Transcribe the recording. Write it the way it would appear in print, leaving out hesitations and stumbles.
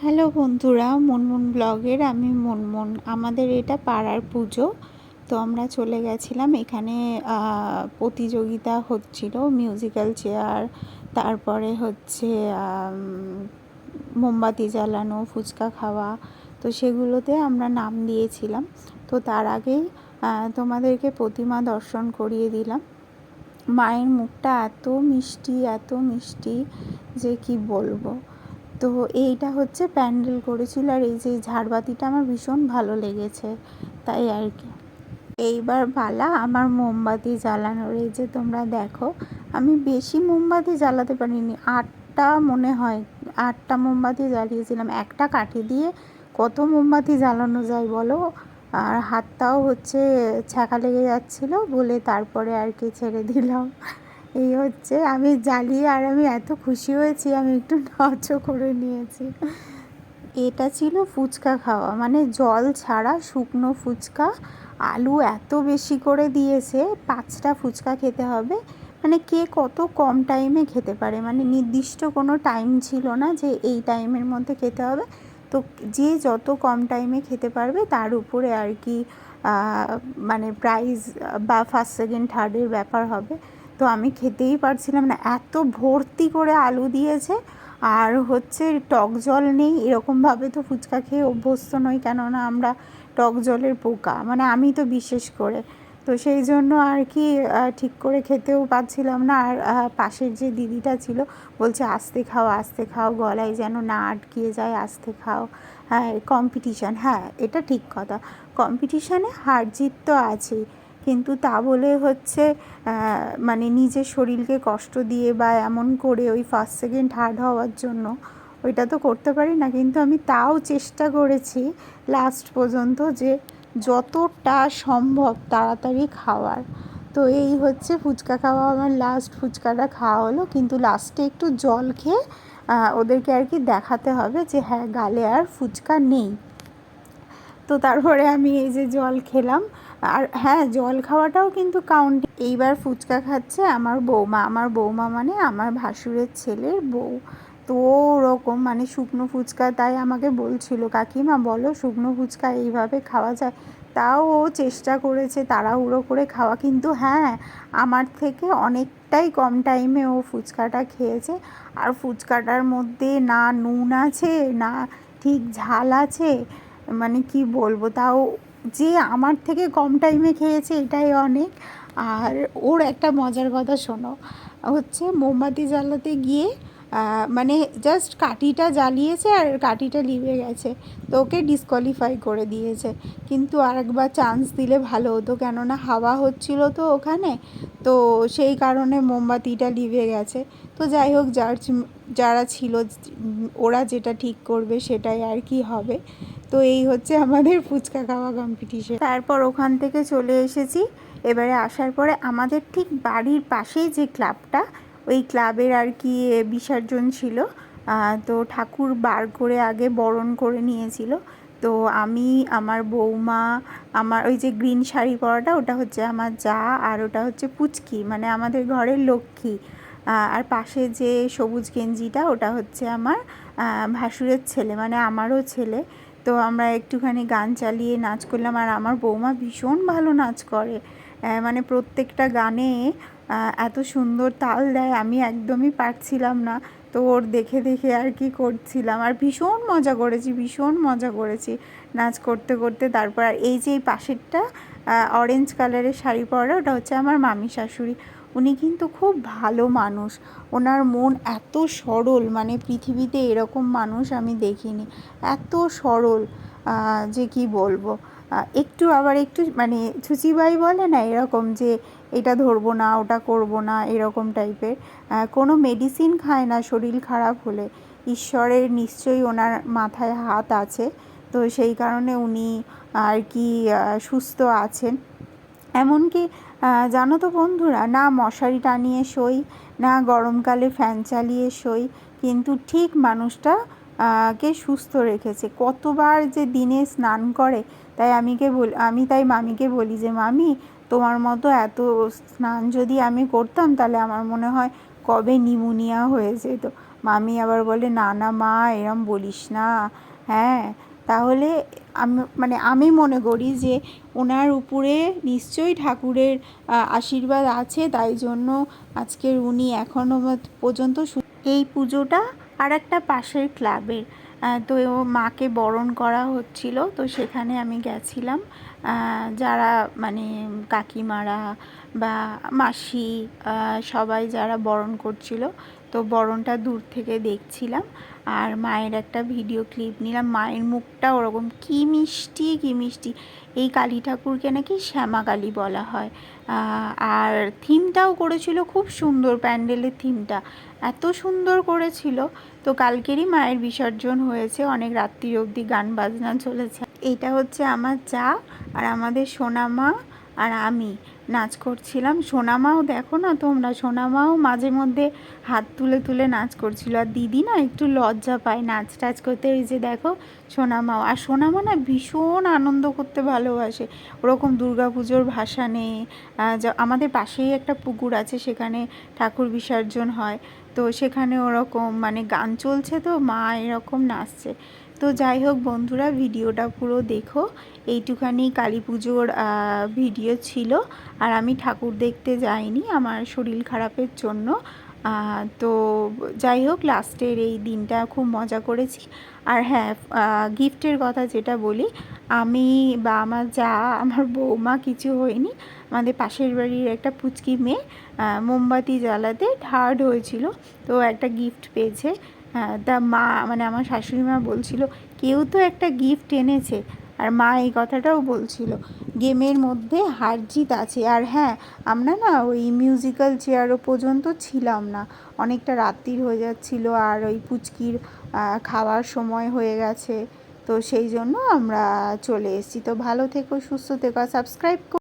Hello বন্ধুরা, মুনমুন ব্লগের আমি মুনমুন। আমাদের এটা পাড়ার পুজো, তো আমরা চলে গেছিলাম। এখানে প্রতিযোগিতা হচ্ছিল, মিউজিক্যাল চেয়ার, তারপরে হচ্ছে মোমবাতি জ্বালানো, ফুচকা খাওয়া। তো সেগুলোতে আমরা নাম দিয়েছিলাম। তো তার আগেই তোমাদেরকে প্রতিমা দর্শন করিয়ে দিলাম। মায়ের মুখটা এত মিষ্টি যে কি বলবো। তো এইটা হচ্ছে প্যান্ডেল করেছিল, আর এই যে ঝাড়বাতিটা আমার ভীষণ ভালো লেগেছে, তাই আর কি। এইবার পালা আমার মোমবাতি জ্বালানোর। এই যে তোমরা দেখো, আমি বেশি মোমবাতি জ্বালাতে পারিনি, 8টা মনে হয়, 8টা মোমবাতি জ্বালিয়েছিলাম। একটা কাঠি দিয়ে কত মোমবাতি জ্বালানো যায় বলো। আর হাতটাও হচ্ছে ছ্যাঁকা লেগে যাচ্ছিলো বলে তারপরে আর কি ছেড়ে দিলাম। এই হচ্ছে আমি জ্বালিয়ে, আর আমি এত খুশি হয়েছি, আমি একটু নাচও করে নিয়েছি। এটা ছিল ফুচকা খাওয়া, মানে জল ছাড়া শুকনো ফুচকা। আলু এত বেশি করে দিয়েছে, 5টা ফুচকা খেতে হবে। মানে কে কত কম টাইমে খেতে পারে, মানে নির্দিষ্ট কোনো টাইম ছিল না যে এই টাইমের মধ্যে খেতে হবে। তো যে যত কম টাইমে খেতে পারবে তার উপরে আর কি মানে প্রাইজ বা ফার্স্ট সেকেন্ড থার্ডের ব্যাপার হবে। তো আমি খেতেই পারছিলাম না, এত ভর্তি করে আলু দিয়েছে। আর হচ্ছে টক জল নেই, এরকমভাবে তো ফুচকা খেয়ে অভ্যস্ত নই, কেননা আমরা টক জলের পোকা, মানে আমি তো বিশেষ করে। তো সেই জন্য আর কি ঠিক করে খেতেও পারছিলাম না। আর পাশের যে দিদিটা ছিল বলছে আস্তে খাও, গলায় যেন না আটকিয়ে যায়, আস্তে খাও। হ্যাঁ, কম্পিটিশান, হ্যাঁ এটা ঠিক কথা। কম্পিটিশানে হার জিত তো আছেই, কিন্তু তা বলে হচ্ছে মানে নিজের শরীরকে কষ্ট দিয়ে বা এমন করে ওই ফার্স্ট সেকেন্ড থার্ড হওয়ার জন্য ওইটা তো করতে পারি না। কিন্তু আমি তাও চেষ্টা করেছি লাস্ট পর্যন্ত যে যতটা সম্ভব তাড়াতাড়ি খাওয়ার। তো এই হচ্ছে ফুচকা খাওয়া, আমার লাস্ট ফুচকাটা খাওয়া হলো। কিন্তু লাস্টে একটু জল খেয়ে ওদেরকে আর কি দেখাতে হবে যে হ্যাঁ, গালে আর ফুচকা নেই। তো তারপরে আমি এই যে জল খেলাম। আর হ্যাঁ, জল খাওয়াটাও কিন্তু কাউন্ট। এইবার ফুচকা খাচ্ছে আমার বৌমা মানে আমার ভাসুরের ছেলের বউ। তো ওরকম মানে শুকনো ফুচকা, তাই আমাকে বলছিল কাকিমা বলো শুকনো ফুচকা এইভাবে খাওয়া যায়। তাও ও চেষ্টা করেছে তাড়াহুড়ো করে খাওয়া, কিন্তু হ্যাঁ, আমার থেকে অনেকটাই কম টাইমে ও ফুচকাটা খেয়েছে। আর ফুচকাটার মধ্যে না নুন আছে, না ঠিক ঝাল আছে, মানে কি বলবো। তাও যে আমার থেকে কম টাইমে খেয়েছে এটাই অনেক। আর ওর একটা মজার কথা শোনো, হচ্ছে মোমবাতি জ্বালাতে গিয়ে মানে জাস্ট কাঠিটা জ্বালিয়েছে আর কাঠিটা লিভে গেছে, তো ওকে ডিসকোয়ালিফাই করে দিয়েছে। কিন্তু আরেকবার চান্স দিলে ভালো হতো, কেননা হাওয়া হচ্ছিল তো ওখানে, তো সেই কারণে মোমবাতিটা লিভে গেছে। তো যাই হোক, যারা ছিল ওরা যেটা ঠিক করবে সেটাই আর কি হবে। তো এই হচ্ছে আমাদের ফুচকা খাওয়া কম্পিটিশন। তারপর ওখান থেকে চলে এসেছি। এবারে আসার পরে আমাদের ঠিক বাড়ির পাশেই যে ক্লাবটা, ওই ক্লাবের আর কি বিসর্জন ছিল। তো ঠাকুর বার করে আগে বরণ করে নিয়েছিল। তো আমি, আমার বৌমা, আমার ওই যে গ্রিন শাড়ি পরাটা ওটা হচ্ছে আমার যা, আর ওটা হচ্ছে পুচকি মানে আমাদের ঘরের লক্ষ্মী। আর পাশে যে সবুজ গেঞ্জিটা ওটা হচ্ছে আমার ভাসুরের ছেলে, মানে আমারও ছেলে। তো আমরা একটুখানি গান চালিয়ে নাচ করলাম। আর আমার বৌমা ভীষণ ভালো নাচ করে, মানে প্রত্যেকটা গানে এত সুন্দর তাল দেয়, আমি একদমই পারছিলাম না। তো ওর দেখে দেখে আর কি করছিলাম, আর ভীষণ মজা করেছি নাচ করতে করতে। তারপর আর এই যে এই পাশেরটা অরেঞ্জ কালারের শাড়ি পরা, ওটা হচ্ছে আমার মামি শাশুড়ি। উনি কিন্তু খুব ভালো মানুষ, ওনার মন এত সরল, মানে পৃথিবীতে এরকম মানুষ আমি দেখিনি, এত সরল যে কি বলবো। একটু আবার একটু মানে ছুচিবাই বলে না, এরকম যে এটা ধরবো না, ওটা করবো না, এরকম টাইপের। কোনো মেডিসিন খায় না শরীর খারাপ হলে। ঈশ্বরের নিশ্চয়ই ওনার মাথায় হাত আছে, তো সেই কারণে উনি আর কি সুস্থ আছেন। এমনকি জানো তো বন্ধুরা, না মশারি টানিয়ে শোই, না গরমকালে ফ্যান চালিয়ে শোই, কিন্তু ঠিক মানুষটা কে সুস্থ রেখেছে। কতবার যে দিনে স্নান করে, তাই আমি তাই মামিকে বলি যে মামি, তোমার মতো এত স্নান যদি আমি করতাম তাহলে আমার মনে হয় কবে নিউমোনিয়া হয়ে যেত। মামি আবার বলে না না মা এরম বলিস না। হ্যাঁ, তাহলে আমি মনে করি যে ওনার উপরে নিশ্চয়ই ঠাকুরের আশীর্বাদ আছে, তাই জন্য আজকের উনি এখনও পর্যন্ত এই পুজোটা আর একটা পাশের ক্লাবের। তো মাকে বরণ করা হচ্ছিল, তো সেখানে আমি গেছিলাম। যারা মানে কাকিমারা বা মাসি সবাই যারা বরণ করছিল, তো বরণটা দূর থেকে দেখছিলাম আর মায়ের একটা ভিডিও ক্লিপ নিলাম। মায়ের মুখটা ওরকম কী মিষ্টি কী মিষ্টি। এই কালী ঠাকুরকে নাকি শ্যামা কালী বলা হয়। আর থিমটাও করেছিল খুব সুন্দর, প্যান্ডেলের থিমটা এত সুন্দর করেছিল। তো কালকেরই মায়ের বিসর্জন হয়েছে, অনেক রাত্রি অবধি গান বাজনা চলেছে। এইটা হচ্ছে আমার চা আর আমাদের সোনামা আর আমি নাচ করছিলাম। সোনামাও দেখো না তোমরা, সোনামাও মাঝে মধ্যে হাত তুলে তুলে নাচ করছিল। আর দিদি না একটু লজ্জা পায় নাচ টাচ করতে, এই যে দেখো সোনামাও। আর সোনামা না ভীষণ আনন্দ করতে ভালোবাসে, ওরকম দুর্গাপুজোর ভাসানে। আমাদের পাশেই একটা পুকুর আছে, সেখানে ঠাকুর বিসর্জন হয়, তো সেখানে ওরকম মানে গান চলছে, তো মা এরকম নাচছে। তো যাই হোক বন্ধুরা, ভিডিওটা পুরো দেখো। এইটুখানি কালী পুজোর ভিডিও ছিল। আর আমি ঠাকুর দেখতে যাইনি আমার শরীর খারাপের জন্য। তো যাই হোক, লাস্টের এই দিনটা খুব মজা করেছি। আর হ্যাঁ, গিফটের কথা যেটা বলি, আমি বা আমার যা আমার বৌমা কিছু হয়নি। আমাদের পাশের বাড়ির একটা পুচকি মেয়ে মোমবাতি জ্বালাতে হার্ড হয়েছিল, তো একটা গিফট পেয়েছে। তা মা মানে আমার শাশুড়ি মা বলছিল কেউ তো একটা গিফট এনেছে, আর মা এই কথাটাও বলছিল গেমের মধ্যে হার জিত আছে। আর হ্যাঁ, আমরা না ওই মিউজিক্যাল চেয়ারও পর্যন্ত ছিলাম না, অনেকটা রাত্রির হয়ে যাচ্ছিলো, আর ওই পুচকির খাওয়ার সময় হয়ে গেছে, তো সেই জন্য আমরা চলে এসেছি। তো ভালো থেকো, সুস্থ থেকো, সাবস্ক্রাইব